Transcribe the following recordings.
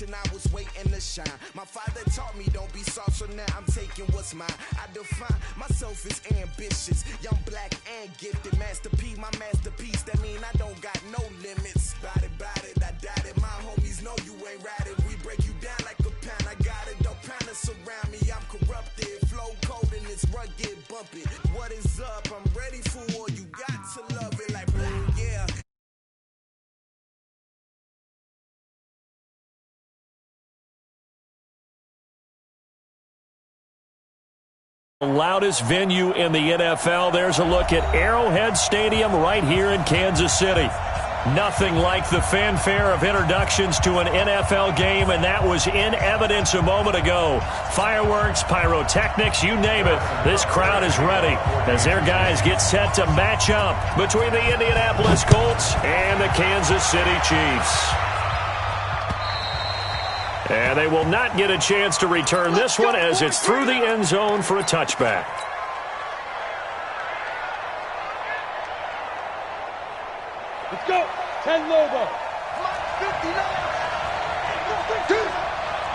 generation, I was waiting to shine. My father taught me don't be soft, so now I'm taking what's mine. I define myself as ambitious, young, black, and gifted. Master P, my masterpiece, that mean I don't got no limits. Bout it, I doubt it. My homies know you ain't ratted. We break you down like a pound. I got it, don't pound to surround me. I'm corrupted, flow cold and it's rugged, bumpy. What is up? I'm ready for war. You got to love it like boom, yeah. The loudest venue in the NFL. There's a look at Arrowhead Stadium right here in Kansas City. Nothing like the fanfare of introductions to an NFL game, and that was in evidence a moment ago. Fireworks, pyrotechnics, you name it. This crowd is ready as their guys get set to match up between the Indianapolis Colts and the Kansas City Chiefs. And they will not get a chance to return this one as it's through the end zone for a touchback. Let's go. 10 Lobo. 59.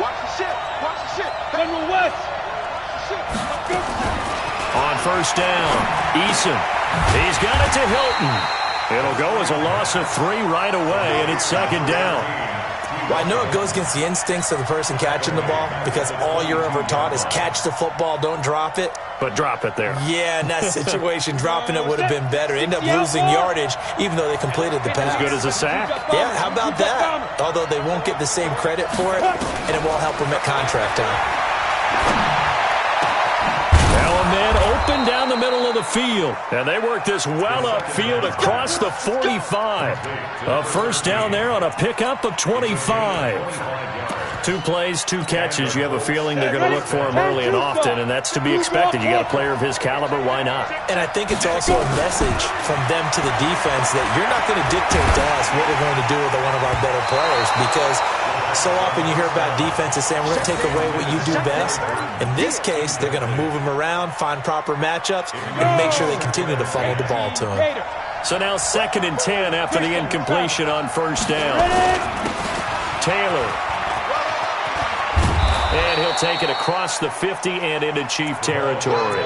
Watch the shit. Watch the shit. General West. On first down, Eason. He's got it to Hilton. It'll go as a loss of 3 right away, and it's second down. Well, I know it goes against the instincts of the person catching the ball because all you're ever taught is catch the football, don't drop it. But drop it there. Yeah, in that situation, dropping it would have been better. End up losing yardage, even though they completed the pass. As good as a sack. Yeah, how about that? Although they won't get the same credit for it, and it won't help them at contract time. Man open down the middle of the field. And they work this well upfield across the 45. A first down there on a pickup of 25. 2 plays, 2 catches. You have a feeling they're going to look for him early and often, and that's to be expected. You got a player of his caliber, why not? And I think it's also a message from them to the defense that you're not going to dictate to us what we're going to do with one of our better players, because so often you hear about defenses saying we're going to take away what you do best. In this case, they're going to move him around, find proper matchups, and make sure they continue to funnel the ball to him. So now 2nd and 10 after the incompletion on first down. Taylor. And he'll take it across the 50 and into Chief territory.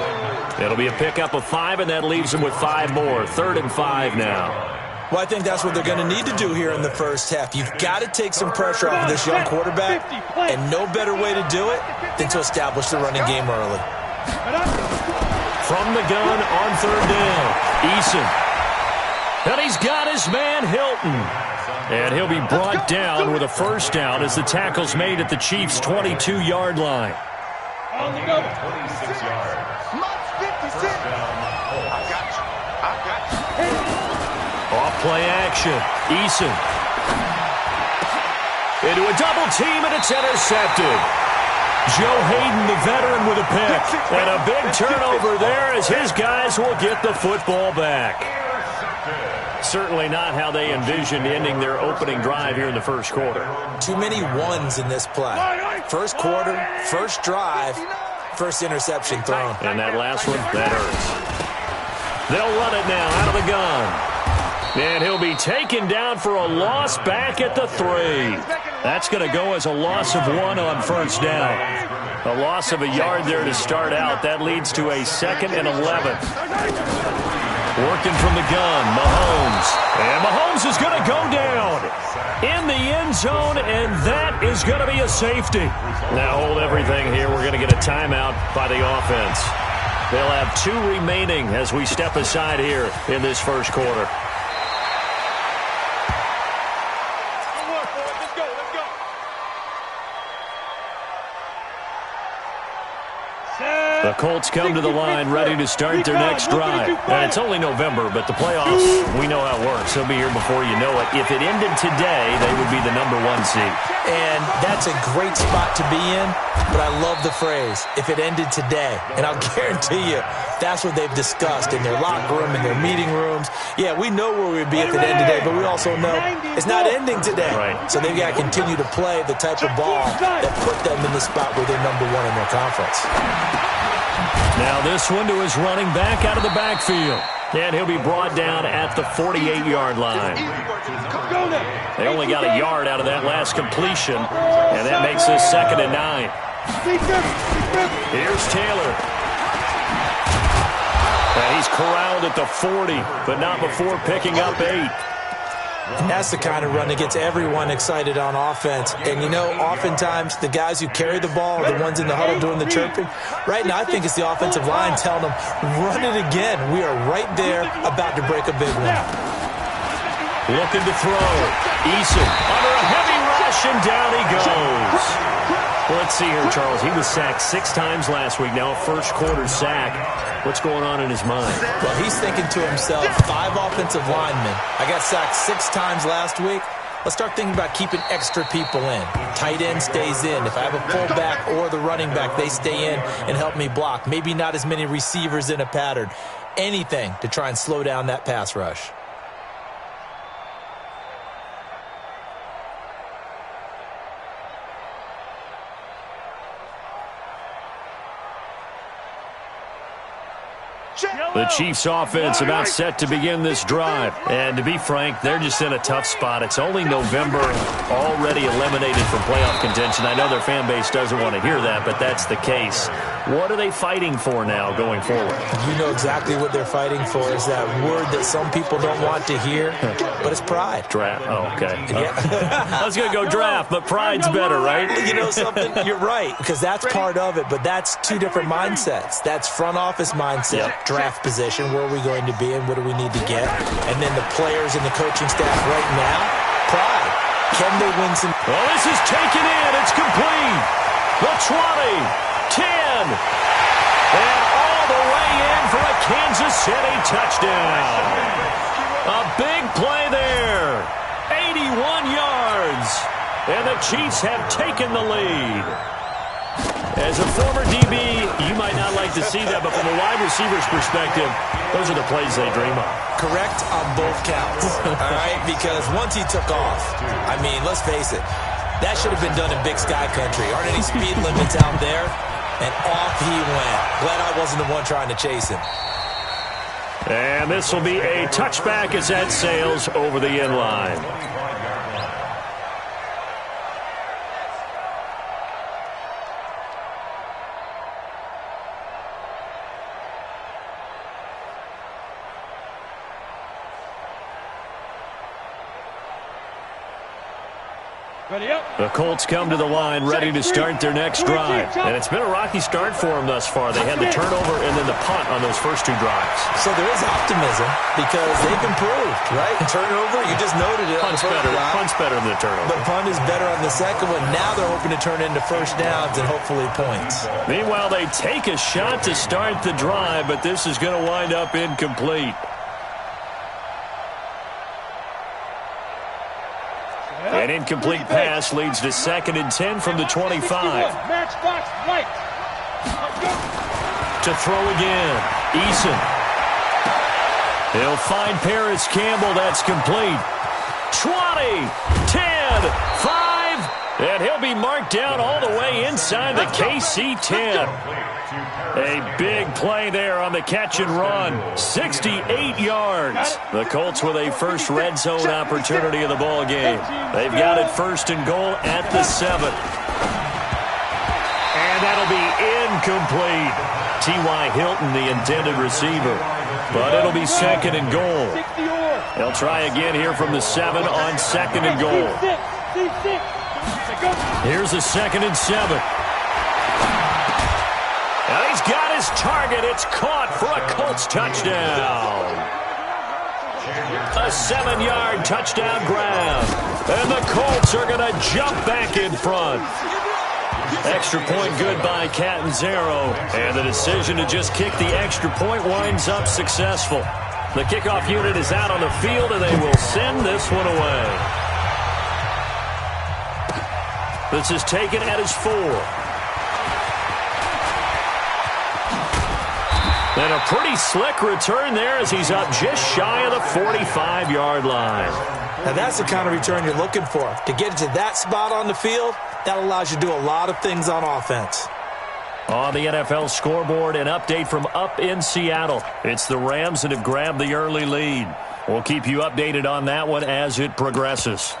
It'll be a pickup of 5, and that leaves them with 5 more. 3rd and 5 now. Well, I think that's what they're going to need to do here in the first half. You've got to take some pressure off of this young quarterback, and no better way to do it than to establish the running game early. From the gun on 3rd down, Eason. And he's got his man Hilton. And he'll be brought down with a first down as the tackle's made at the Chiefs' 22-yard line. On the go. 26 yards. I got you. Off play action. Eason. Into a double team, and it's intercepted. Joe Hayden, the veteran, with a pick. And a big turnover there as his guys will get the football back. Certainly not how they envisioned ending their opening drive here in the first quarter. Too many ones in this play. First quarter, first drive, first interception thrown. And that last one, that hurts. They'll run it now out of the gun. And he'll be taken down for a loss back at the 3. That's going to go as a loss of 1 on first down. A loss of a yard there to start out. That leads to a 2nd and 11. Working from the gun, Mahomes. And Mahomes is going to go down in the end zone, and that is going to be a safety. Now hold everything here. We're going to get a timeout by the offense. They'll have 2 remaining as we step aside here in this first quarter. The Colts come to the line ready to start their next drive. And it's only November, but the playoffs, we know how it works. They'll be here before you know it. If it ended today, they would be the #1 seed. And that's a great spot to be in, but I love the phrase, if it ended today. And I'll guarantee you, that's what they've discussed in their locker room, in their meeting rooms. Yeah, we know where we'd be at the end today, but we also know it's not ending today. Right. So they've got to continue to play the type of ball that put them in the spot where they're #1 in their conference. Now this one to his running back out of the backfield. And he'll be brought down at the 48-yard line. They only got a yard out of that last completion, and that makes this 2nd and 9. Here's Taylor. And he's corralled at the 40, but not before picking up 8. And that's the kind of run that gets everyone excited on offense. And, you know, oftentimes the guys who carry the ball are the ones in the huddle doing the chirping. Right now, I think it's the offensive line telling them, run it again. We are right there about to break a big one. Looking to throw. Eason under a heavy rush, and down he goes. Well, let's see here, Charles. He was sacked 6 times last week. Now a first-quarter sack. What's going on in his mind? Well, he's thinking to himself, 5 offensive linemen. I got sacked 6 times last week. Let's start thinking about keeping extra people in. Tight end stays in. If I have a fullback or the running back, they stay in and help me block. Maybe not as many receivers in a pattern. Anything to try and slow down that pass rush. The Chiefs offense about set to begin this drive. And to be frank, they're just in a tough spot. It's only November, already eliminated from playoff contention. I know their fan base doesn't want to hear that, but that's the case. What are they fighting for now going forward? You know exactly what they're fighting for is that word that some people don't want to hear, but it's pride. Draft. Oh, okay. Yeah. I was going to go draft, but pride's better, right? You know something? You're right, because that's part of it, but that's 2 different mindsets. That's front office mindset, draft position, where are we going to be and what do we need to get? And then the players and the coaching staff right now, pride. Can they win some? Well, this is taken in. It's complete. The 20, 10, and all the way in for a Kansas City touchdown. A big play there. 81 yards. And the Chiefs have taken the lead. As a former DB, you might not like to see that, but from a wide receiver's perspective, those are the plays they dream of. Correct on both counts, all right? Because once he took off, I mean, let's face it, that should have been done in Big Sky Country. Aren't any speed limits out there? And off he went. Glad I wasn't the one trying to chase him. And this will be a touchback as that sails over the end line. The Colts come to the line ready to start their next drive. And it's been a rocky start for them thus far. They had the turnover and then the punt on those first 2 drives. So there is optimism because they've improved, right? Turnover, you just noted it. Punt's better than the turnover. But punt is better on the second one. Now they're hoping to turn into first downs and hopefully points. Meanwhile, they take a shot to start the drive, but this is going to wind up incomplete. An incomplete pass leads to 2nd and 10 from the 25. To throw again. Eason. He'll find Paris Campbell. That's complete. 20, 10, 5, and he'll be marked down all the way inside the KC 10. A big play there on the catch and run. 68 yards. The Colts with a first red zone opportunity of the ball game. They've got it 1st and goal at the 7. And that'll be incomplete. T.Y. Hilton, the intended receiver. But it'll be 2nd and goal. They'll try again here from the 7 on 2nd and goal. Here's a 2nd and 7. Now he's got his target. It's caught for a Colts touchdown. A 7-yard touchdown grab. And the Colts are going to jump back in front. Extra point good by Catanzaro. And the decision to just kick the extra point winds up successful. The kickoff unit is out on the field, and they will send this one away. This is taken at his 4. And a pretty slick return there as he's up just shy of the 45-yard line. Now that's the kind of return you're looking for. To get to that spot on the field, that allows you to do a lot of things on offense. On the NFL scoreboard, an update from up in Seattle. It's the Rams that have grabbed the early lead. We'll keep you updated on that one as it progresses.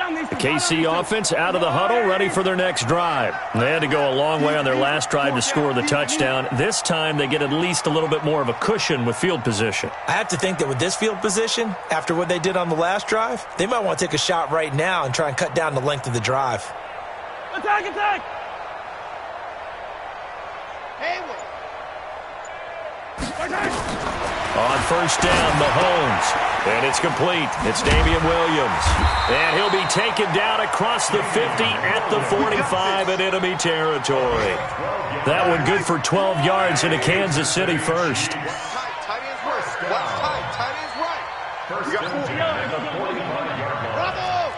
The KC offense out of the huddle, ready for their next drive. They had to go a long way on their last drive to score the touchdown. This time they get at least a little bit more of a cushion with field position. I have to think that with this field position, after what they did on the last drive, they might want to take a shot right now and try and cut down the length of the drive. Attack, attack! On first down, Mahomes. And it's complete. It's Damian Williams. And he'll be taken down across the 50 at the 45 in enemy territory. That one good for 12 yards into Kansas City first. Tight ends right. Watch tight ends right. We got 4 yards at the 45-yard line. Bravo!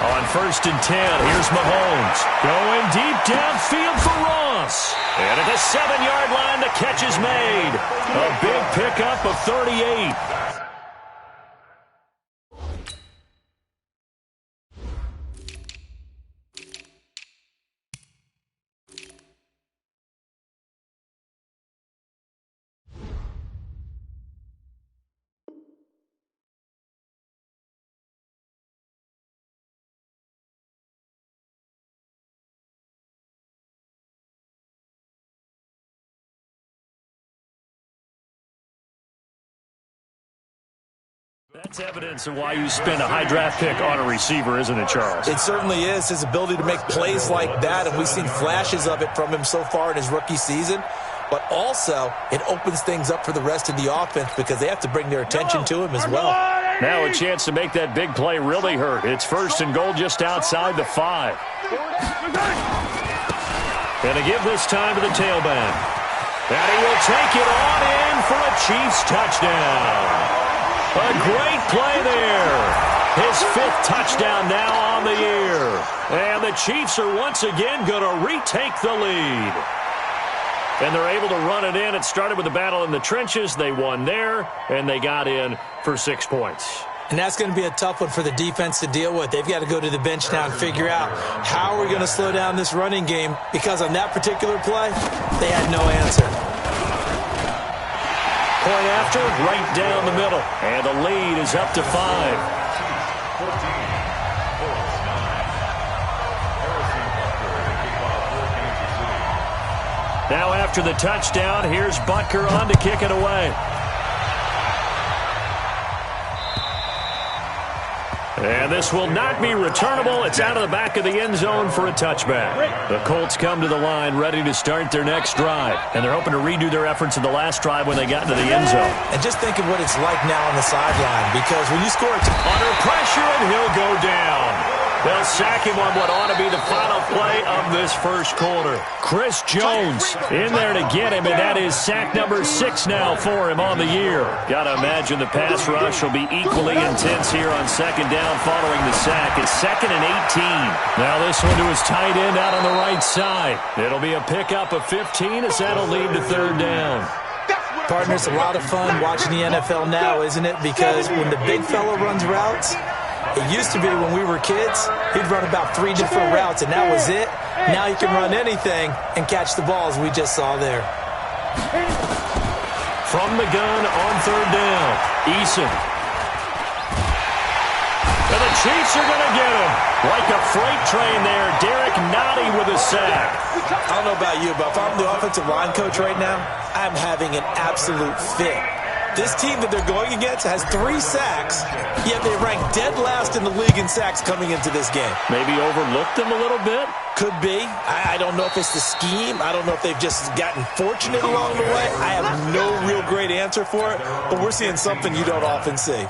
On first and 10, here's Mahomes. Going deep downfield for Ross. And at the 7-yard line, the catch is made. A big pickup of 38. That's evidence of why you spend a high draft pick on a receiver, isn't it, Charles? It certainly is. His ability to make plays like that, and we've seen flashes of it from him so far in his rookie season. But also, it opens things up for the rest of the offense because they have to bring their attention to him as well. Now a chance to make that big play really hurt. It's first and goal just outside the 5. And to give this time to the tailback. And he will take it on in for a Chiefs touchdown. A great play there. His 5th touchdown now on the year. And the Chiefs are once again going to retake the lead. And they're able to run it in. It started with a battle in the trenches. They won there, and they got in for 6 points. And that's going to be a tough one for the defense to deal with. They've got to go to the bench now and figure out how we're going to slow down this running game, because on that particular play, they had no answer. Point after, right down the middle. And the lead is up to 5. Now after the touchdown, here's Butker on to kick it away. And this will not be returnable. It's out of the back of the end zone for a touchback. The Colts come to the line ready to start their next drive. And they're hoping to redo their efforts in the last drive when they got into the end zone. And just think of what it's like now on the sideline, because when you score under pressure, and he'll go down. They'll sack him on what ought to be the final play of this first quarter. Chris Jones in there to get him, and that is sack number 6 now for him on the year. Got to imagine the pass rush will be equally intense here on second down following the sack. It's 2nd and 18. Now this one to his tight end out on the right side. It'll be a pickup of 15 as that'll lead to 3rd down. Partner, it's a lot of fun watching the NFL now, isn't it? Because when the big fella runs routes, it used to be when we were kids, he'd run about 3 different routes, and that was it. Now he can run anything and catch the balls we just saw there. From the gun on 3rd down, Eason. And the Chiefs are going to get him. Like a freight train there, Derek Nottie with a sack. I don't know about you, but if I'm the offensive line coach right now, I'm having an absolute fit. This team that they're going against has 3 sacks, yet they rank dead last in the league in sacks coming into this game. Maybe overlooked them a little bit? Could be. I don't know if it's the scheme. I don't know if they've just gotten fortunate along the way. I have no real great answer for it, but we're seeing something you don't often see.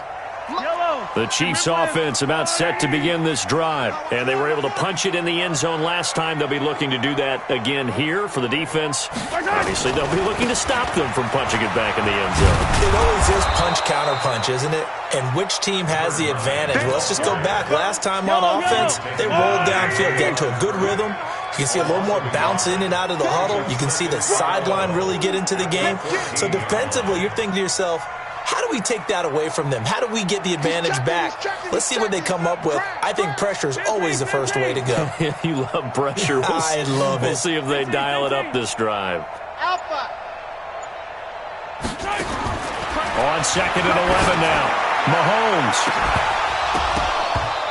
The Chiefs offense about set to begin this drive, and they were able to punch it in the end zone last time. They'll be looking to do that again here for the defense. Obviously, they'll be looking to stop them from punching it back in the end zone. It always is punch-counter-punch, isn't it? And which team has the advantage? Well, let's just go back. Last time on offense, they rolled downfield, get into a good rhythm. You can see a little more bounce in and out of the huddle. You can see the sideline really get into the game. So defensively, you're thinking to yourself, How do we take that away from them? How do we get the advantage back? Let's see what they come up with. I think pressure is always the first way to go. You love pressure. I love it. We'll see if they dial it up this drive. Alpha. On 2nd and 11 now. Mahomes.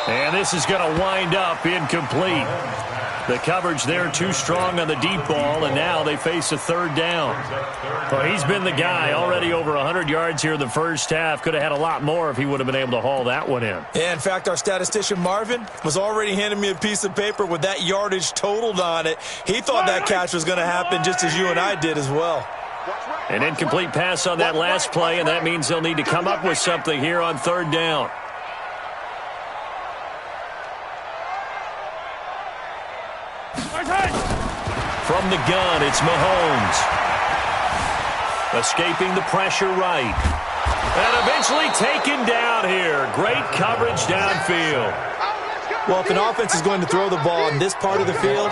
And this is going to wind up incomplete. The coverage there too strong on the deep ball, and now they face a 3rd down. Well, he's been the guy. Already over 100 yards here in the first half. Could have had a lot more if he would have been able to haul that one in. Yeah, in fact, our statistician Marvin was already handing me a piece of paper with that yardage totaled on it. He thought that catch was going to happen just as you and I did as well. An incomplete pass on that last play, and that means they'll need to come up with something here on 3rd down. From the gun, it's Mahomes. Escaping the pressure right. And eventually taken down here. Great coverage downfield. Well, if an offense is going to throw the ball in this part of the field,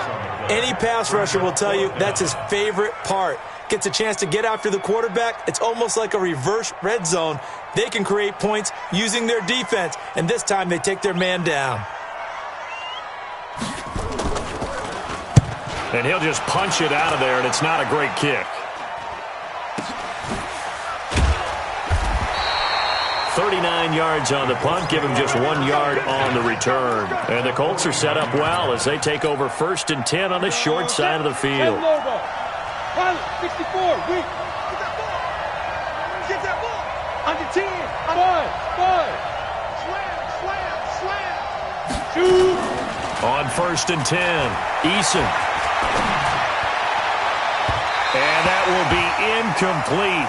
any pass rusher will tell you that's his favorite part. Gets a chance to get after the quarterback. It's almost like a reverse red zone. They can create points using their defense, and this time they take their man down. And he'll just punch it out of there, and it's not a great kick. 39 yards on the punt, give him just 1 yard on the return. And the Colts are set up well as they take over 1st and 10 on the short side of the field. 64, weak. Get that ball. Under 10. 5. Shoot. On 1st and 10, Eason. And that will be incomplete.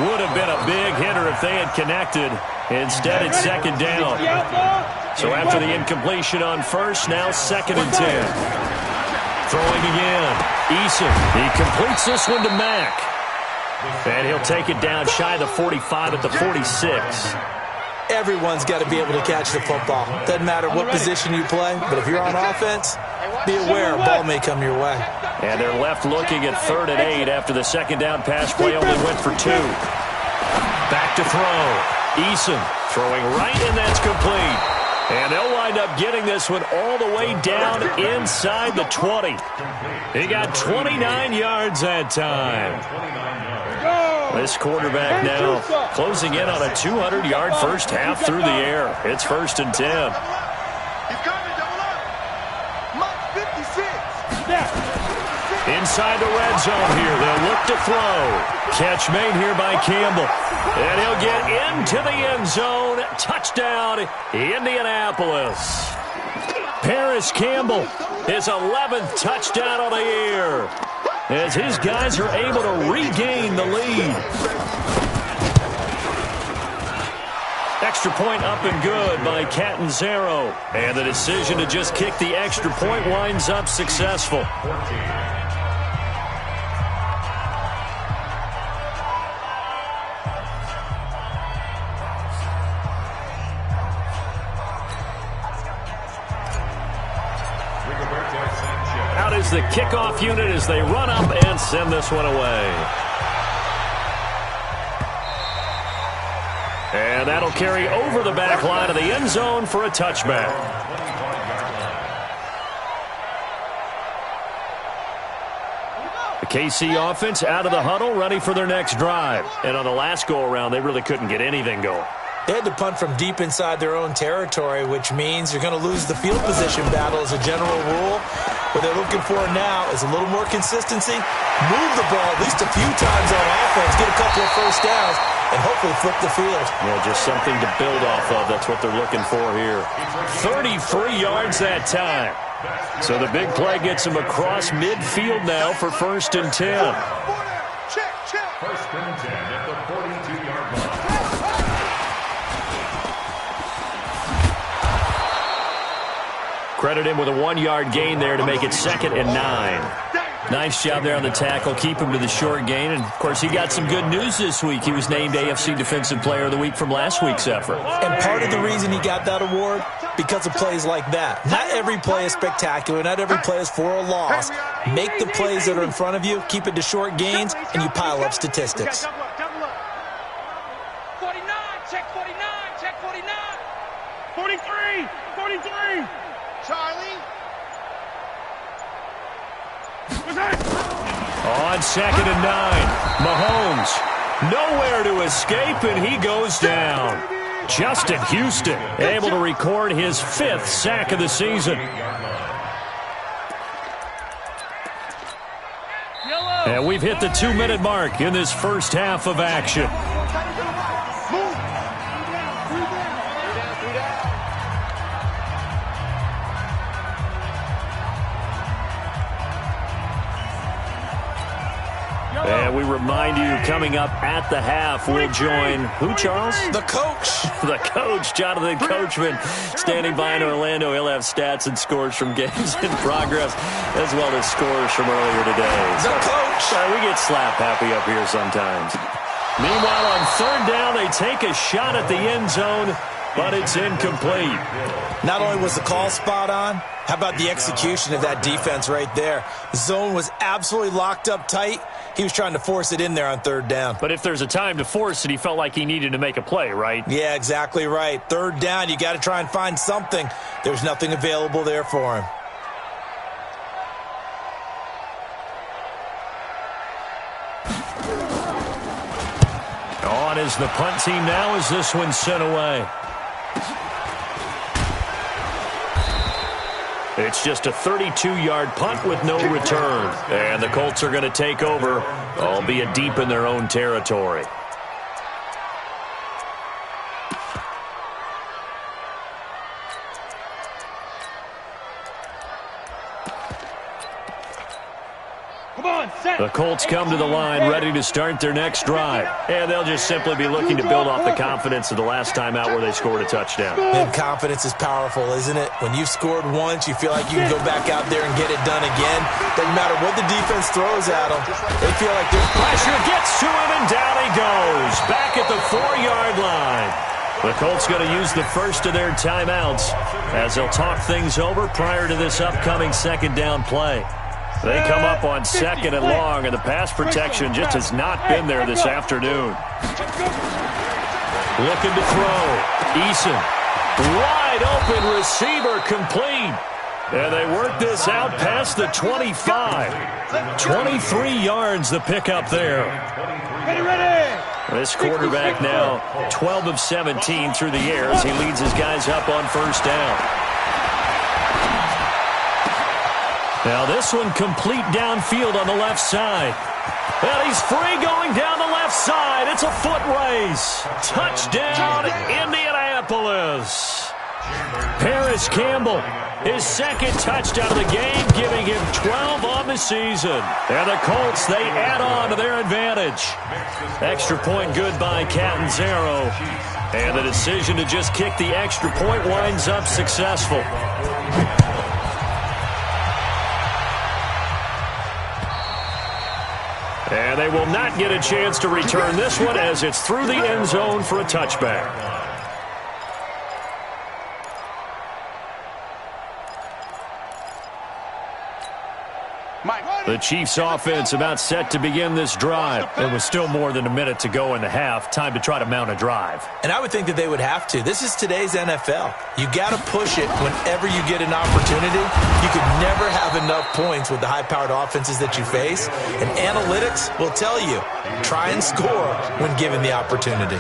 Would have been a big hitter if they had connected. Instead, it's 2nd down. So after the incompletion on 1st, now 2nd and 10. Throwing again. Eason. He completes this one to Mack. And he'll take it down shy of the 45 at the 46. Everyone's got to be able to catch the football. Doesn't matter what position you play, but if you're on offense, be aware a ball may come your way. And they're left looking at 3rd and 8 after the 2nd down pass play only went for 2. Back to throw. Eason throwing right, and that's complete. And they'll wind up getting this one all the way down inside the 20. He got 29 yards that time. This quarterback now closing in on a 200-yard first half through the air. It's 1st and 10. Inside the red zone here. They'll look to throw. Catch made here by Campbell. And he'll get into the end zone. Touchdown, Indianapolis. Paris Campbell, his 11th touchdown of the year, as his guys are able to regain the lead. Extra point up and good by Catanzaro. And the decision to just kick the extra point winds up successful. Out is the kickoff unit as they run up and send this one away. And that'll carry over the back line of the end zone for a touchback. The KC offense out of the huddle, ready for their next drive. And on the last go-around, they really couldn't get anything going. They had to punt from deep inside their own territory, which means you're going to lose the field position battle as a general rule. What they're looking for now is a little more consistency, move the ball at least a few times on offense, get a couple of first downs, and hopefully flip the field. Yeah, just something to build off of. That's what they're looking for here. 33 yards that time. So the big play gets them across midfield now for 1st and 10. First and 10 at the 42-yard line. Credit him with a 1-yard gain there to make it 2nd and 9. Nice job there on the tackle. Keep him to the short gain. And, of course, he got some good news this week. He was named AFC Defensive Player of the Week from last week's effort. And part of the reason he got that award, because of plays like that. Not every play is spectacular. Not every play is for a loss. Make the plays that are in front of you, keep it to short gains, and you pile up statistics. 49. check 49, check 49. 43, 43. Charlie. On 2nd and 9, Mahomes nowhere to escape, and he goes down. Justin Houston able to record his 5th sack of the season. And we've hit the 2-minute mark in this first half of action. And we remind you, coming up at the half, we'll join who, Charles? The coach. The coach, Jonathan Coachman, standing by in Orlando. He'll have stats and scores from games in progress, as well as scores from earlier today. The coach. We get slap happy up here sometimes. Meanwhile, on 3rd down, they take a shot at the end zone, but it's incomplete. Not only was the call spot on, how about the execution of that defense right there? The zone was absolutely locked up tight. He was trying to force it in there on 3rd down. But if there's a time to force it, he felt like he needed to make a play, right? Yeah, exactly right. 3rd down, you got to try and find something. There's nothing available there for him. On is the punt team now as this one's sent away. It's just a 32-yard punt with no return. And the Colts are going to take over, albeit deep in their own territory. The Colts come to the line ready to start their next drive. And they'll just simply be looking to build off the confidence of the last time out where they scored a touchdown. And confidence is powerful, isn't it? When you've scored once, you feel like you can go back out there and get it done again. Doesn't matter what the defense throws at them. They feel like there's pressure. Gets to him, and down he goes. Back at the 4-yard line. The Colts going to use the first of their timeouts as they'll talk things over prior to this upcoming 2nd down play. They come up on 2nd and long, and the pass protection just has not been there this afternoon. Looking to throw. Eason. Wide open receiver, complete. And they work this out past the 25. 23 yards the pickup there. This quarterback now 12 of 17 through the air as he leads his guys up on 1st down. Now this one complete downfield on the left side. And he's free going down the left side. It's a foot race. Touchdown, Indianapolis. Paris Campbell, his 2nd touchdown of the game, giving him 12 on the season. And the Colts, they add on to their advantage. Extra point good by Catanzaro. And the decision to just kick the extra point winds up successful. And they will not get a chance to return this one as it's through the end zone for a touchback. The Chiefs offense about set to begin this drive. There was still more than a minute to go in the half. Time to try to mount a drive. And I would think that they would have to. This is today's NFL. You got to push it whenever you get an opportunity. You could never have enough points with the high-powered offenses that you face. And analytics will tell you, try and score when given the opportunity.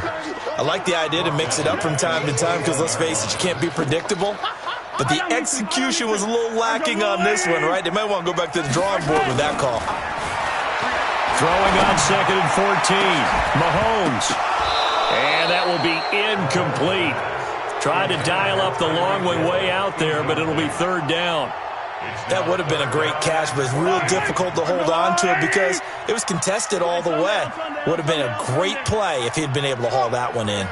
I like the idea to mix it up from time to time because, let's face it, you can't be predictable. But the execution was a little lacking on this one, right? They might want to go back to the drawing board with that call. Throwing on 2nd and 14. Mahomes. And that will be incomplete. Tried to dial up the long way out there, but it'll be 3rd down. That would have been a great catch, but it's real difficult to hold on to it because it was contested all the way. Would have been a great play if he'd been able to haul that one in.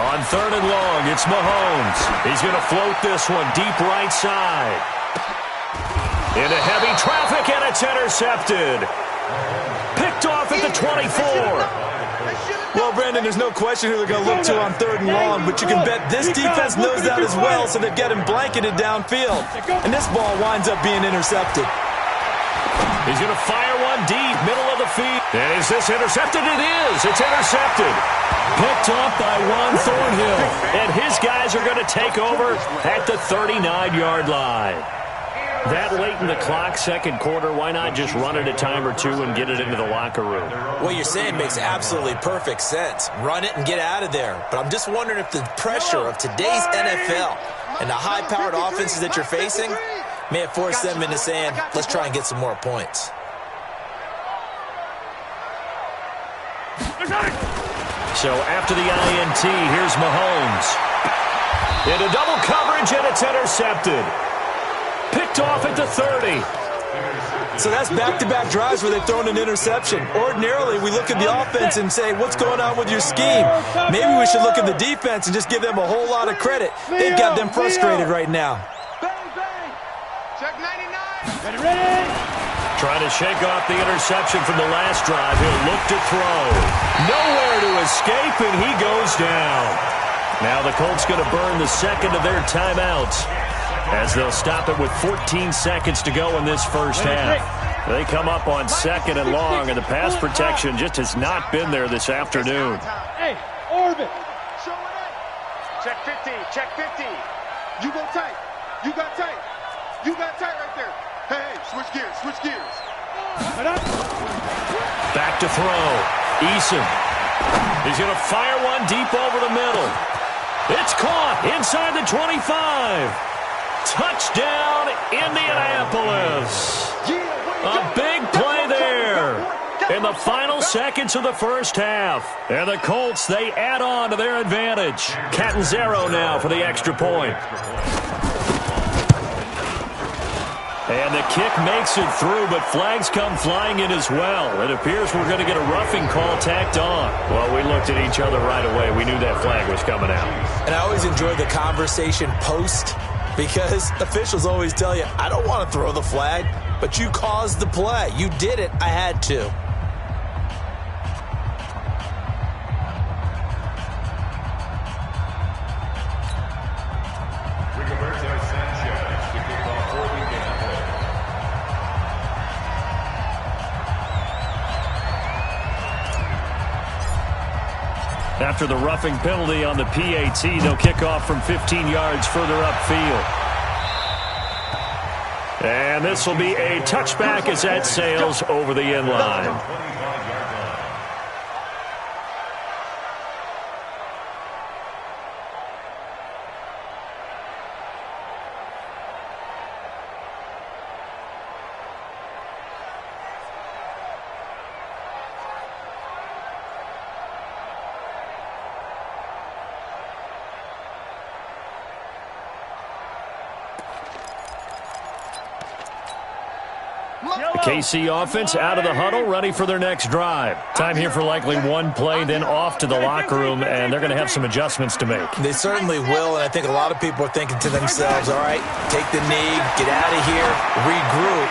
On 3rd and long, it's Mahomes. He's going to float this one deep right side. Into heavy traffic, and it's intercepted. Picked off at the 24. Well, Brandon, there's no question who they're going to look to on 3rd and long, but you can bet this defense knows that as well, so they've got him blanketed downfield. And this ball winds up being intercepted. He's He's going to fire one deep, middle of the field. And is this intercepted? It is. It's intercepted. Picked off by Juan Thornhill. And his guys are going to take over at the 39-yard line. That late in the clock, second quarter, why not just run it a time or two and get it into the locker room? What you're saying makes absolutely perfect sense. Run it and get out of there. But I'm just wondering if the pressure of today's NFL and the high-powered offenses that you're facing may have forced them into saying, let's try and get some more points. So after the INT, here's Mahomes. Into double coverage, and it's intercepted. Picked off at the 30. So that's back-to-back drives where they've thrown an interception. Ordinarily, we look at the offense and say, what's going on with your scheme? Maybe we should look at the defense and just give them a whole lot of credit. They've got them frustrated right now. Check 99. Ready. Trying to shake off the interception from the last drive. He'll look to throw. Nowhere to escape, and he goes down. Now the Colts going to burn the second of their timeouts, as they'll stop it with 14 seconds to go in this first half. They come up on second and long, and the pass protection just has not been there this afternoon. Hey, orbit. Show it in. Check 50. Check 50. You go tight. You got tight. You got tight right there. Hey, switch gears. Switch gears. Back to throw. Eason. He's going to fire one deep over the middle. It's caught inside the 25. Touchdown, Indianapolis. A big play there in the final seconds of the first half. And the Colts, they add on to their advantage. Catanzaro now for the extra point. And the kick makes it through, but flags come flying in as well. It appears we're going to get a roughing call tacked on. Well, we looked at each other right away. We knew that flag was coming out. And I always enjoy the conversation post, because officials always tell you, I don't want to throw the flag, but you caused the play. You did it. I had to. After the roughing penalty on the PAT, they'll kick off from 15 yards further upfield. And this will be a touchback as that sails over the end line. The KC offense out of the huddle, ready for their next drive. Time here for likely one play, then off to the locker room, and they're going to have some adjustments to make. They certainly will, and I think a lot of people are thinking to themselves, all right, take the knee, get out of here, regroup.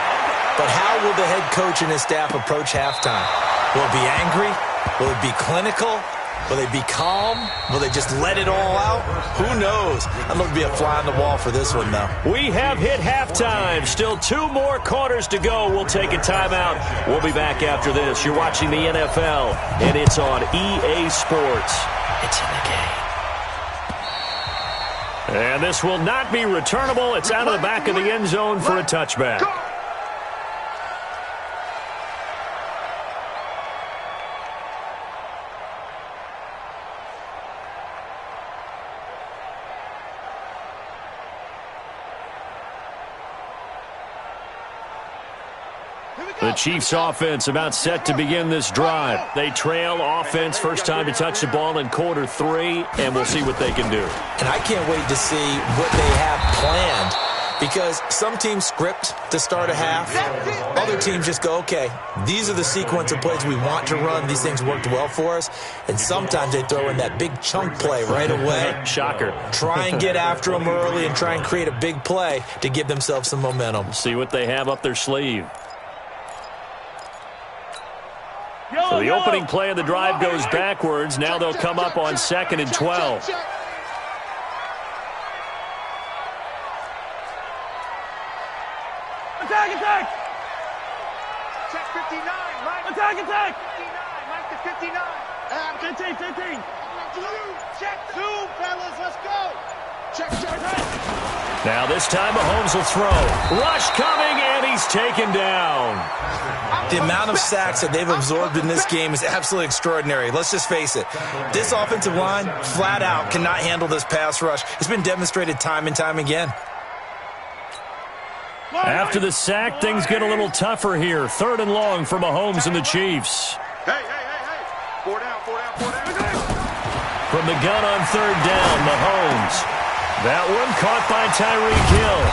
But how will the head coach and his staff approach halftime? Will it be angry? Will it be clinical? Will they be calm? Will they just let it all out? Who knows? I'm going to be a fly on the wall for this one, though. We have hit halftime. Still 2 more quarters to go. We'll take a timeout. We'll be back after this. You're watching the NFL, and it's on EA Sports. It's in the game. And this will not be returnable. It's out of the back of the end zone for a touchback. The Chiefs offense about set to begin this drive. They trail offense, first time to touch the ball in quarter 3, and we'll see what they can do. And I can't wait to see what they have planned, because some teams script to start a half. Other teams just go, okay, these are the sequence of plays we want to run. These things worked well for us. And sometimes they throw in that big chunk play right away. Shocker. Try and get after them early and try and create a big play to give themselves some momentum. See what they have up their sleeve. So the opening play of the drive goes backwards. Now they'll come up on 2nd and 12. Attack, attack! Attack, attack! 59, Mike to 59. 15. Check 2, fellas, let's go. Check. Now this time Mahomes will throw. Rush coming, and he's taken down. The amount of sacks that they've absorbed in this game is absolutely extraordinary. Let's just face it. This offensive line, flat out, cannot handle this pass rush. It's been demonstrated time and time again. After the sack, things get a little tougher here. 3rd and long for Mahomes and the Chiefs. Hey. 4 down. From the gun on 3rd down, Mahomes. That one caught by Tyreek Hill.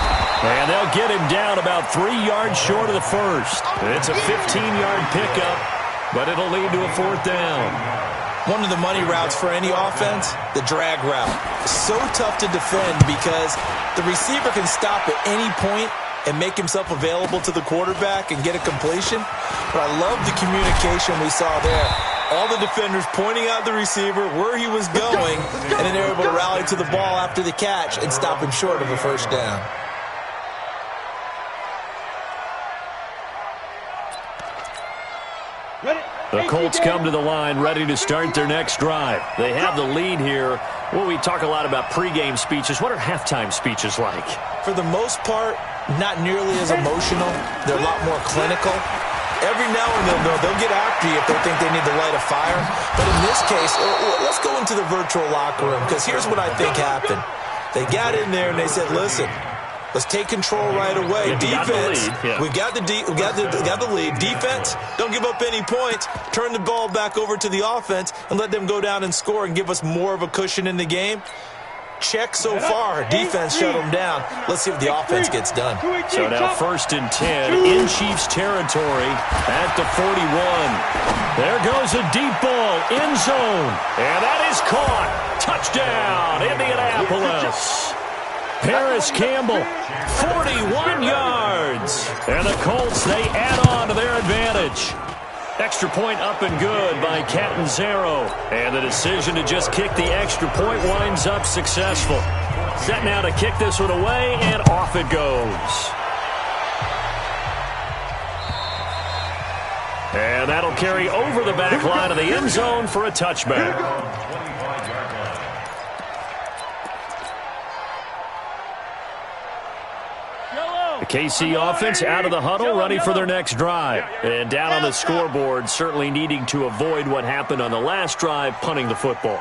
And they'll get him down about 3 yards short of the first. It's a 15-yard pickup, but it'll lead to a 4th down. One of the money routes for any offense, the drag route. So tough to defend because the receiver can stop at any point and make himself available to the quarterback and get a completion. But I love the communication we saw there. All the defenders pointing out the receiver, where he was going, and then they were able to rally to the ball after the catch and stop him short of a 1st down. The Colts come to the line ready to start their next drive. They have the lead here. Well, we talk a lot about pregame speeches. What are halftime speeches like? For the most part, not nearly as emotional. They're a lot more clinical. Every now and then, though, they'll get after you if they think they need to light a fire. But in this case, let's go into the virtual locker room, because here's what I think happened. They got in there and they said, listen, let's take control right away. Defense, we got the lead. Defense, don't give up any points. Turn the ball back over to the offense and let them go down and score and give us more of a cushion in the game. Check so far. Defense shut them down. Let's see if the offense gets done. So now 1st and 10 in Chiefs territory at the 41. There goes a deep ball, end zone, and that is caught. Touchdown, Indianapolis. Paris Campbell, 41 yards. And the Colts, they add on to their advantage. Extra point up and good by Catanzaro. And the decision to just kick the extra point winds up successful. Set now to kick this one away, and off it goes. And that'll carry over the back line of the end zone for a touchback. The KC offense out of the huddle, ready for their next drive. And down on the scoreboard, certainly needing to avoid what happened on the last drive, punting the football.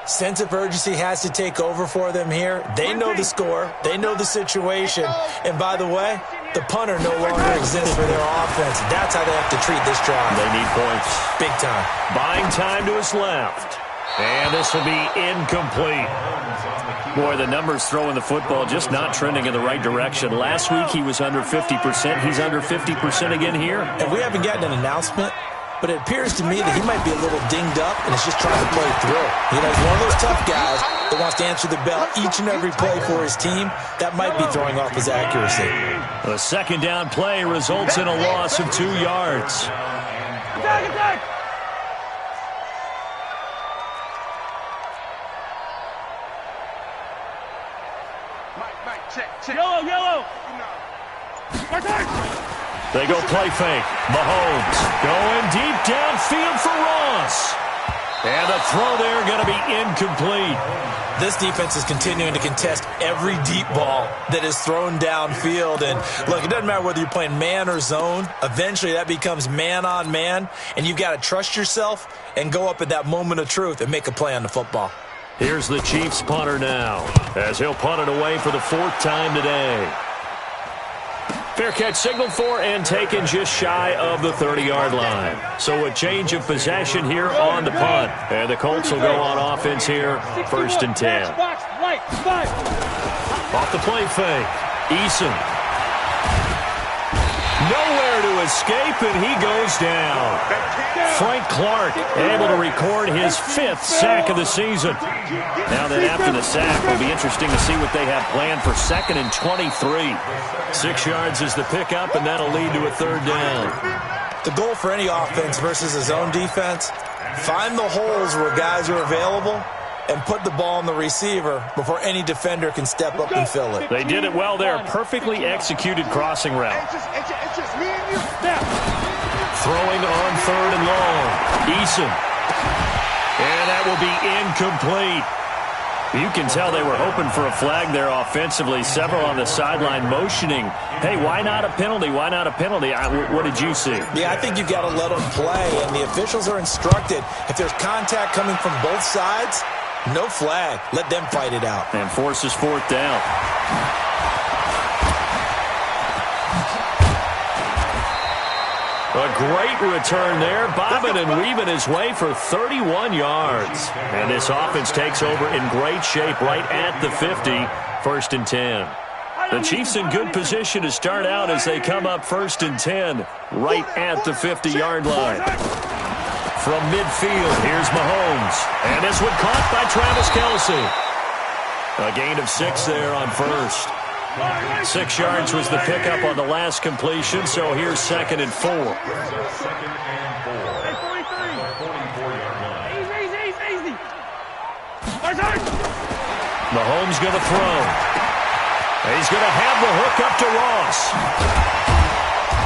Sense of urgency has to take over for them here. They know the score. They know the situation. And by the way, the punter no longer exists for their offense. That's how they have to treat this drive. They need points. Big time. Buying time to his left. And this will be incomplete. Boy, the numbers throwing the football just not trending in the right direction. Last week he was under 50%. He's under 50% again here. And we haven't gotten an announcement, but it appears to me that he might be a little dinged up and is just trying to play through. You know, he's one of those tough guys that wants to answer the bell each and every play for his team. That might be throwing off his accuracy. The 2nd down play results in a loss of 2 yards. Attack, attack! Check. Yellow! They go play fake. Mahomes going deep downfield for Ross. And the throw there going to be incomplete. This defense is continuing to contest every deep ball that is thrown downfield. And look, it doesn't matter whether you're playing man or zone. Eventually that becomes man on man. And you've got to trust yourself and go up at that moment of truth and make a play on the football. Here's the Chiefs punter now, as he'll punt it away for the 4th time today. Fair catch signaled for and taken just shy of the 30-yard line. So a change of possession here on the punt. And the Colts will go on offense here, 1st and 10. Off the play fake, Eason. Nowhere to escape, and he goes down. Frank Clark able to record his 5th sack of the season. Now then, after the sack, it'll be interesting to see what they have planned for 2nd and 23. 6 yards is the pickup, and that'll lead to a 3rd down. The goal for any offense versus a zone defense, find the holes where guys are available and put the ball on the receiver before any defender can step up and fill it. They did it well there. Perfectly executed crossing route. It's just me and you. Throwing on 3rd and long. Eason. And that will be incomplete. You can tell they were hoping for a flag there offensively. Several on the sideline motioning, hey, why not a penalty? Why not a penalty? What did you see? Yeah, I think you've got to let them play, and the officials are instructed. If there's contact coming from both sides, no flag. Let them fight it out. And forces 4th down. A great return there, bobbing and weaving his way for 31 yards. And this offense takes over in great shape right at the 50, 1st and 10. The Chiefs in good position to start out as they come up 1st and 10 right at the 50-yard line. From midfield, here's Mahomes. And this one caught by Travis Kelce. A gain of 6 there on 1st. 6 yards was the pickup on the last completion, so here's 2nd and 4. Mahomes going to throw. He's going to have the hook up to Ross.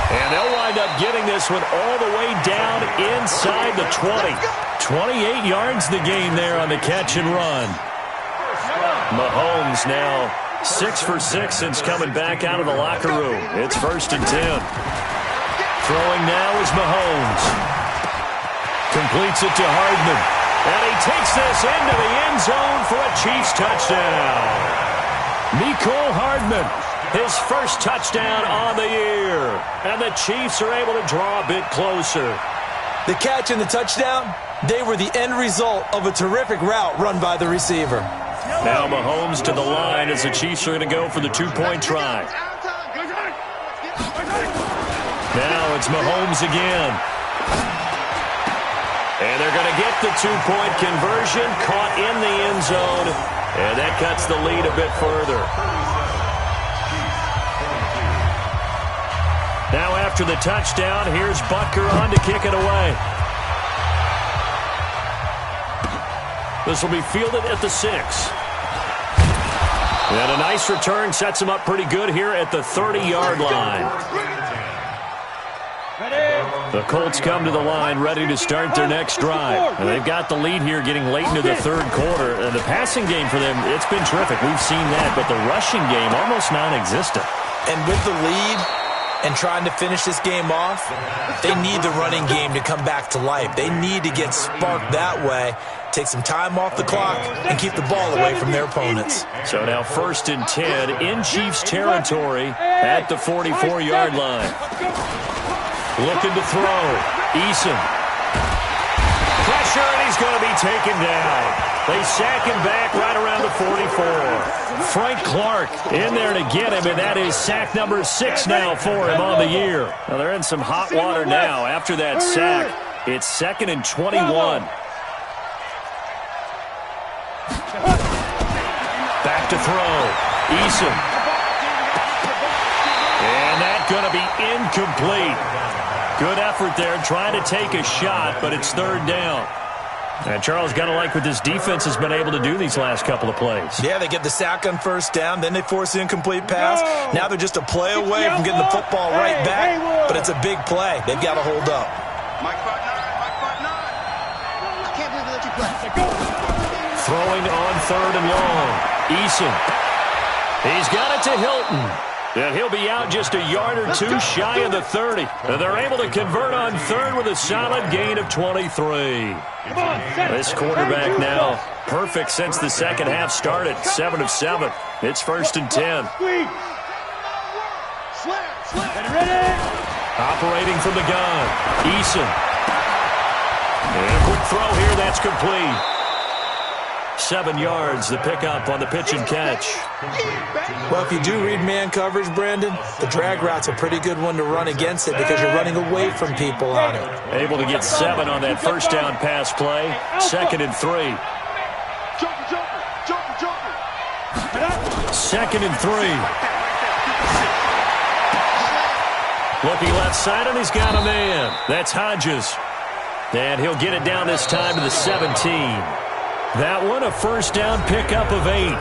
And they'll wind up getting this one all the way down inside the 20. 28 yards the gain there on the catch and run. Mahomes now 6 for 6 since coming back out of the locker room. It's 1st and 10. Throwing now is Mahomes. Completes it to Hardman. And he takes this into the end zone for a Chiefs touchdown. Mecole Hardman, his first touchdown on the year. And the Chiefs are able to draw a bit closer. The catch and the touchdown, they were the end result of a terrific route run by the receiver. Now Mahomes to the line as the Chiefs are going to go for the 2-point try. Now it's Mahomes again. And they're going to get the 2-point conversion, caught in the end zone, and that cuts the lead a bit further. Now after the touchdown, here's Butker on to kick it away. This will be fielded at the 6. And a nice return sets him up pretty good here at the 30-yard line. The Colts come to the line ready to start their next drive. And they've got the lead here getting late into the 3rd quarter. And the passing game for them, it's been terrific. We've seen that. But the rushing game, almost non-existent. And with the lead and trying to finish this game off, they need the running game to come back to life. They need to get sparked that way, take some time off the clock, and keep the ball away from their opponents. So now 1st and 10 in Chiefs territory at the 44-yard line. Looking to throw. Eason. Pressure, and he's going to be taken down. They sack him back right around the 44. Frank Clark in there to get him, and that is sack number 6 now for him on the year. Now they're in some hot water now after that sack. It's 2nd and 21. Back to throw. Eason. And that's going to be incomplete. Good effort there, trying to take a shot, but it's 3rd down. And Charles, got to like what this defense has been able to do these last couple of plays. Yeah, they get the sack on 1st down, then they force the incomplete pass. Now they're just a play away from getting the football right back, but it's a big play. They've got to hold up. Mike 5-9, Mike 5-9. I can't believe they let you play. Throwing on 3rd and long. Eason. He's got it to Hilton. And he'll be out just a yard or 2 shy of the 30. And they're able to convert on 3rd with a solid gain of 23. This quarterback now perfect since the second half started. 7 of 7. It's 1st and 10. Operating from the gun. Eason. And a quick throw here. That's complete. 7 yards, the pickup on the pitch and catch. Well, if you do read man coverage, Brandon, the drag route's a pretty good one to run against it because you're running away from people on it. Able to get 7 on that 1st down pass play. 2nd and 3. Jumper. 2nd and 3. Looking left side, and he's got a man. That's Hodges. And he'll get it down this time to the 17. That one, a 1st down pickup of 8.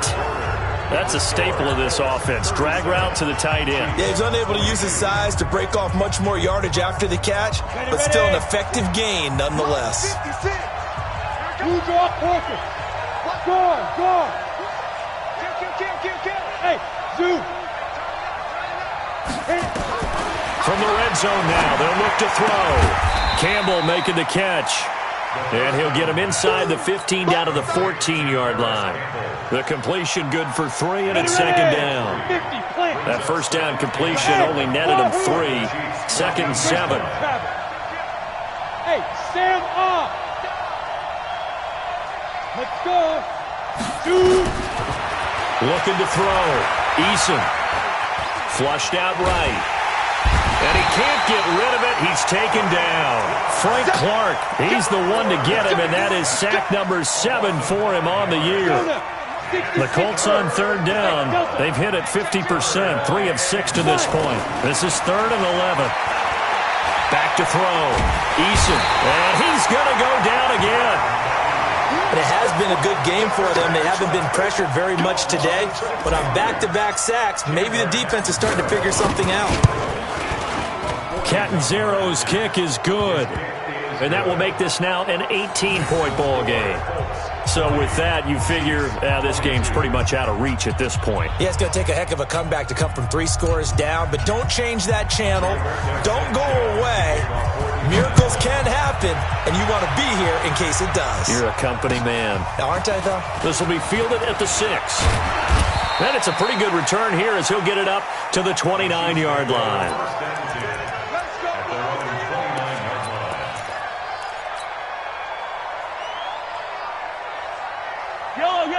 That's a staple of this offense. Drag route to the tight end. Yeah, he's unable to use his size to break off much more yardage after the catch, but still an effective gain nonetheless. You drop focus. Go. Hey, Zoo. From the red zone now, they'll look to throw. Campbell making the catch. And he'll get him inside the 15 down to the 14-yard line. The completion good for 3, and it's second down. That first down completion only netted him 3. Second 7. Hey, stand up. Let's go. Shoot. Looking to throw. Eason. Flushed out right. And he can't get rid of it. He's taken down. Frank Clark, he's the one to get him, and that is sack number 7 for him on the year. The Colts on third down. They've hit it 50%, 3 of 6 to this point. This is 3rd and 11. Back to throw. Eason, and he's going to go down again. And it has been a good game for them. They haven't been pressured very much today, but on back-to-back sacks, maybe the defense is starting to figure something out. Catanzaro's kick is good. And that will make this now an 18-point ball game. So with that, you figure this game's pretty much out of reach at this point. Yeah, it's going to take a heck of a comeback to come from 3 scores down, but don't change that channel. Don't go away. Miracles can happen, and you want to be here in case it does. You're a company man. Aren't I, though? This will be fielded at the 6. And it's a pretty good return here as he'll get it up to the 29-yard line.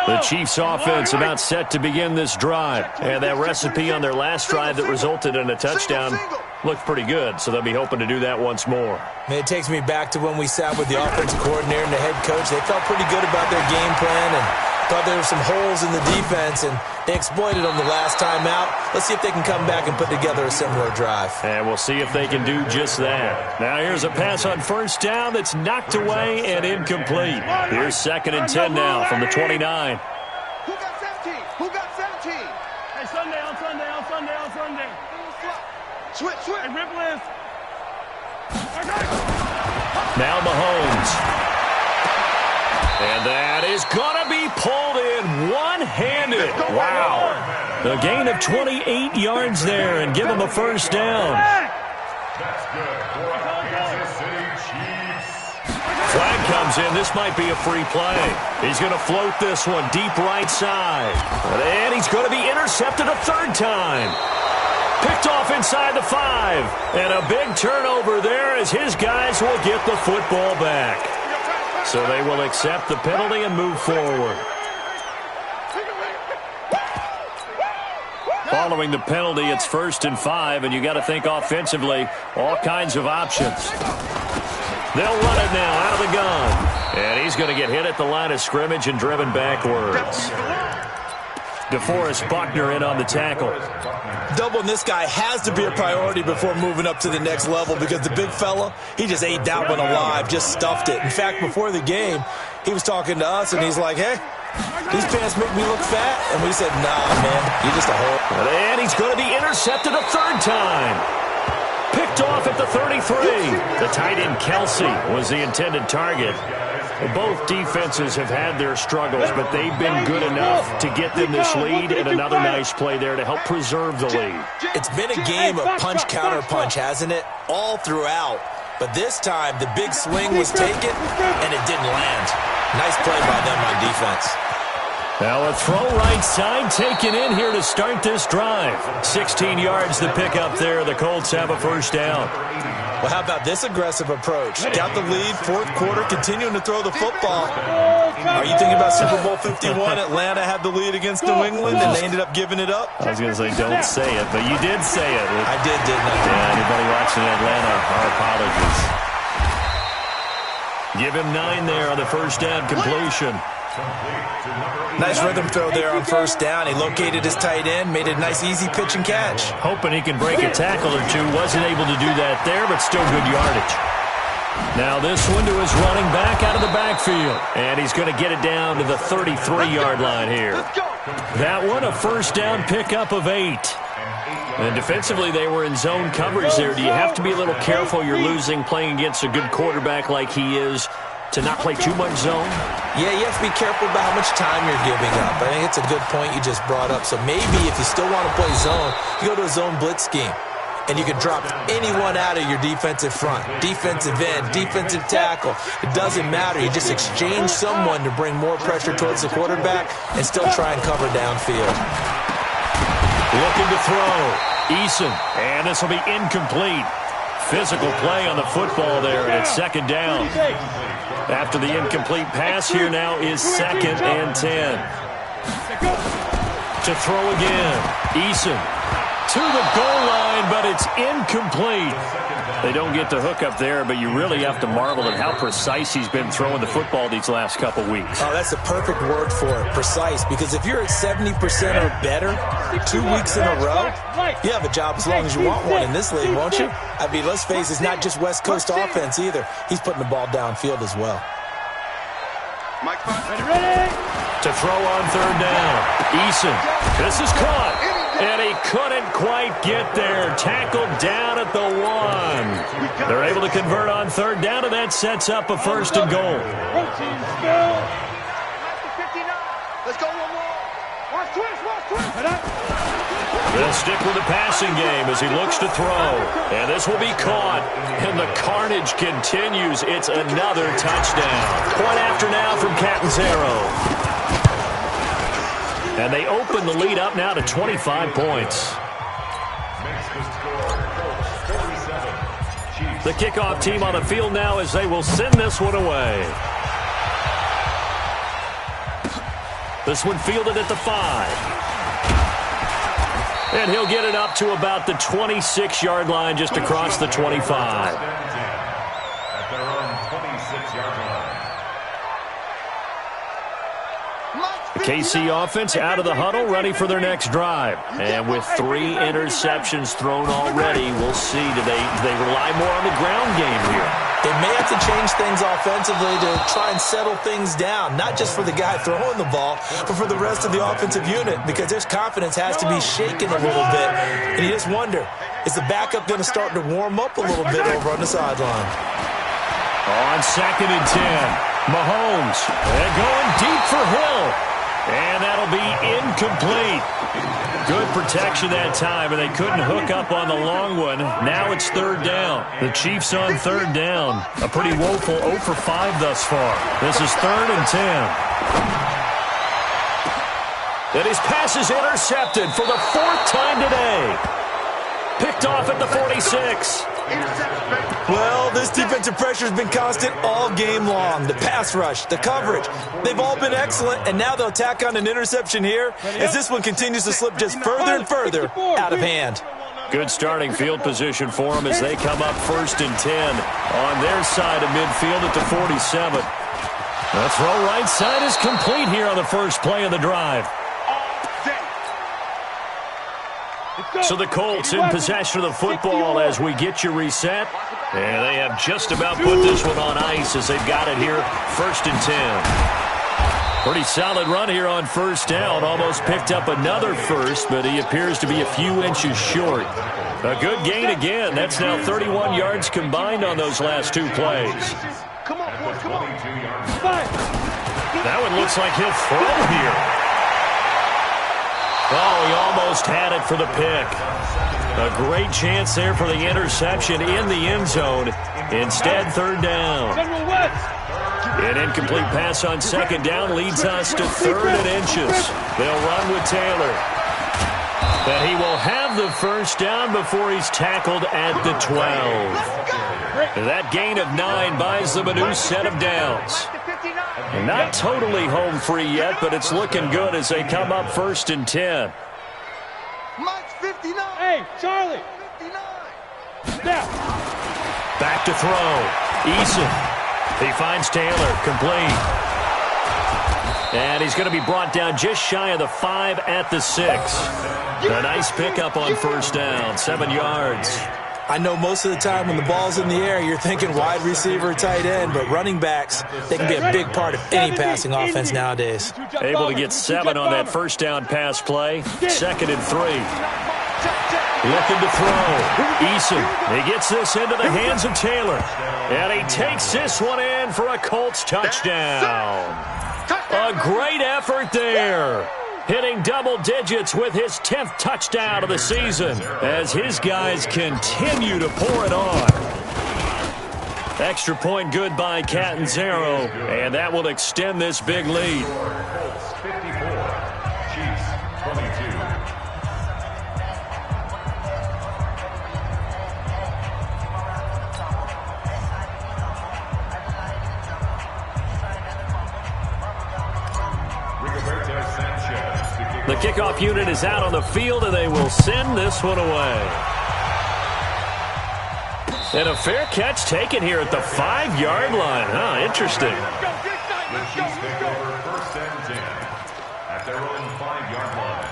The Chiefs offense about set to begin this drive. And that recipe on their last drive that resulted in a touchdown looked pretty good, so they'll be hoping to do that once more. It takes me back to when we sat with the offensive coordinator and the head coach. They felt pretty good about their game plan and thought there were some holes in the defense, and they exploited them the last time out. Let's see if they can come back and put together a similar drive. And we'll see if they can do just that. Now here's a pass on first down that's knocked away and incomplete. Here's 2nd and 10 now from the 29. Who got 17? Who got 17? Hey, Sunday. Switch. Hey, Ripple. Now Mahomes. And that is going to be pulled in one-handed. Wow. A gain of 28 yards there and give him a first down. Flag comes in. This might be a free play. He's going to float this one deep right side. And he's going to be intercepted a 3rd time. Picked off inside the 5. And a big turnover there as his guys will get the football back. So they will accept the penalty and move forward. Following the penalty, it's 1st and 5, and you got to think offensively, all kinds of options. They'll run it now out of the gun. And he's going to get hit at the line of scrimmage and driven backwards. DeForest Buckner in on the tackle. Doubling this guy has to be a priority before moving up to the next level because the big fella, he just ate that one alive, just stuffed it. In fact, before the game, he was talking to us, and he's like, hey, these pants make me look fat. And we said, nah, man, you're just a whore. And he's going to be intercepted a 3rd time. Picked off at the 33. The tight end Kelsey was the intended target. Both defenses have had their struggles, but they've been good enough to get them this lead, and another nice play there to help preserve the lead. It's been a game of punch-counter-punch, hasn't it? All throughout. But this time, the big swing was taken, and it didn't land. Nice play by them on defense. Now a throw right side taken in here to start this drive. 16 yards to pick up there. The Colts have a first down. Well, how about this aggressive approach? Got the lead, 4th quarter, continuing to throw the football. Are you thinking about Super Bowl 51? Atlanta had the lead against New England, and they ended up giving it up? I was going to say, don't say it, but you did say it. I did, didn't I? Yeah, anybody watching Atlanta, our apologies. Give him 9 there on the first down completion. Nice rhythm throw there on first down. He located his tight end, made a nice easy pitch and catch. Hoping he can break a tackle or two. Wasn't able to do that there, but still good yardage. Now this one to his running back out of the backfield. And he's going to get it down to the 33-yard line here. Let's go. That one, a first down pickup of 8. And defensively, they were in zone coverage there. Do you have to be a little careful? You're losing playing against a good quarterback like he is to not play too much zone? Yeah, you have to be careful about how much time you're giving up. I think it's a good point you just brought up. So maybe if you still want to play zone, you go to a zone blitz scheme. And you can drop anyone out of your defensive front, defensive end, defensive tackle. It doesn't matter. You just exchange someone to bring more pressure towards the quarterback and still try and cover downfield. Looking to throw. Eason. And this will be incomplete. Physical play on the football there, and it's second down. After the incomplete pass, here now is 2nd and 10. To throw again. Eason. To the goal line, but it's incomplete. They don't get the hook up there, but you really have to marvel at how precise he's been throwing the football these last couple weeks. Oh, that's the perfect word for it, precise, because if you're at 70% or better 2 weeks in a row, you have a job as long as you want one in this league, won't you? I mean, let's face it, it's not just West Coast offense either. He's putting the ball downfield as well. Ready? To throw on third down. Eason. This is caught. And he couldn't quite get there. Tackled down at the 1. They're able to convert on third down, and that sets up a first and goal. Routine spill. Let's go one more. Watch twist. They'll stick with the passing game as he looks to throw. And this will be caught. And the carnage continues. It's another touchdown. Point after now from Catanzaro. And they open the lead up now to 25 points. The kickoff team on the field now as they will send this one away. This one fielded at the 5. And he'll get it up to about the 26-yard line just across the 25. At their own 26-yard line. The KC offense out of the huddle, ready for their next drive. And with 3 interceptions thrown already, we'll see. Do they rely more on the ground game here? They may have to change things offensively to try and settle things down, not just for the guy throwing the ball, but for the rest of the offensive unit, because their confidence has to be shaken a little bit. And you just wonder, is the backup going to start to warm up a little bit over on the sideline? On 2nd and 10, Mahomes. And going deep for Hill. And that'll be incomplete. Good protection that time, and they couldn't hook up on the long one. Now it's third down. The Chiefs on third down. A pretty woeful 0 for 5 thus far. This is 3rd and 10. And his pass is intercepted for the 4th time today. Picked off at the 46. Well, this defensive pressure has been constant all game long. The pass rush, the coverage, they've all been excellent, and now they'll tack on an interception here as this one continues to slip just further and further out of hand. Good starting field position for them as they come up 1st and 10 on their side of midfield at the 47. The throw right side is complete here on the first play of the drive. So the Colts in possession of the football as we get you reset. And they have just about put this one on ice as they've got it here, 1st and 10. Pretty solid run here on first down. Almost picked up another first, but he appears to be a few inches short. A good gain again. That's now 31 yards combined on those last 2 plays. Come on, boys, come on. That one looks like he'll throw here. Oh, he almost had it for the pick. A great chance there for the interception in the end zone. Instead, third down. An incomplete pass on 2nd down leads us to 3rd and inches. They'll run with Taylor. But he will have the first down before he's tackled at the 12. That gain of 9 buys them a new set of downs. Not totally home free yet, but it's looking good as they come up 1st and 10. Mike's 59. Hey, Charlie. 59. Snap. Back to throw. Eason. He finds Taylor. Complete. And he's going to be brought down just shy of the 5 at the 6. A nice pickup on first down. 7 yards. I know most of the time when the ball's in the air, you're thinking wide receiver, tight end, but running backs, they can be a big part of any passing offense nowadays. Able to get 7 on that first down pass play. 2nd and 3. Looking to throw. Eason, he gets this into the hands of Taylor. And he takes this one in for a Colts touchdown. A great effort there. Hitting double digits with his 10th touchdown of the season as his guys continue to pour it on. Extra point good by Catanzaro, and that will extend this big lead. Colts 54, Chiefs 22. The kickoff unit is out on the field, and they will send this one away. And a fair catch taken here at the 5-yard line. Interesting. The Chiefs take over 1st and 10 at their own 5-yard line.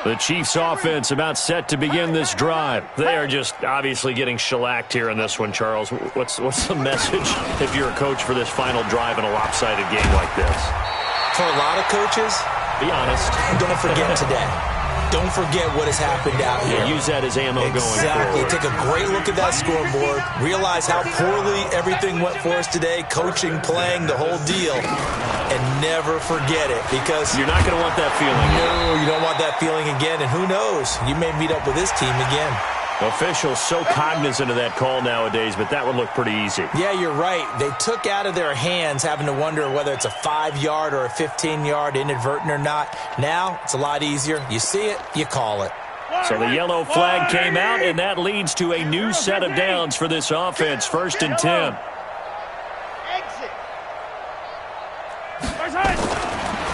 The Chiefs offense about set to begin this drive. They are just obviously getting shellacked here in this one, Charles. What's the message if you're a coach for this final drive in a lopsided game like this? For a lot of coaches, be honest. Don't forget today. Don't forget what has happened out here. Yeah, use that as ammo going forward. Exactly. Take a great look at that scoreboard. Realize how poorly everything went for us today. Coaching, playing, the whole deal. And never forget it, because you're not going to want that feeling. No, you don't want that feeling again. And who knows? You may meet up with this team again. Officials so cognizant of that call nowadays, but that would look pretty easy. Yeah, you're right. They took out of their hands having to wonder whether it's a 5-yard or a 15-yard inadvertent or not. Now, it's a lot easier. You see it, you call it. So the yellow flag came out, and that leads to a new set of downs for this offense. 1st and 10.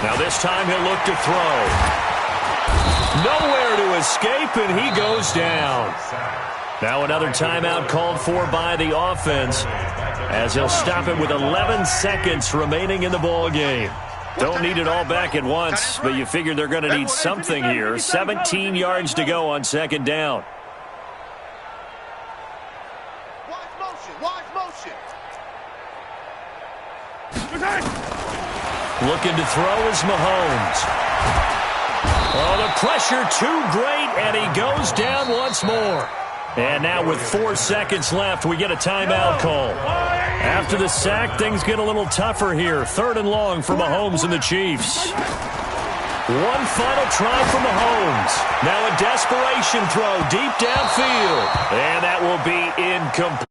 Now this time he'll look to throw. Nowhere to escape, and he goes down. Now another timeout called for by the offense as he'll stop it with 11 seconds remaining in the ball game. Don't need it all back at once, but you figure they're going to need something here. 17 yards to go on 2nd down. Watch motion. Looking to throw is Mahomes. Oh, the pressure too great, and he goes down once more. And now with 4 seconds left, we get a timeout call. After the sack, things get a little tougher here. 3rd and long for Mahomes and the Chiefs. One final try for Mahomes. Now a desperation throw deep downfield. And that will be incomplete.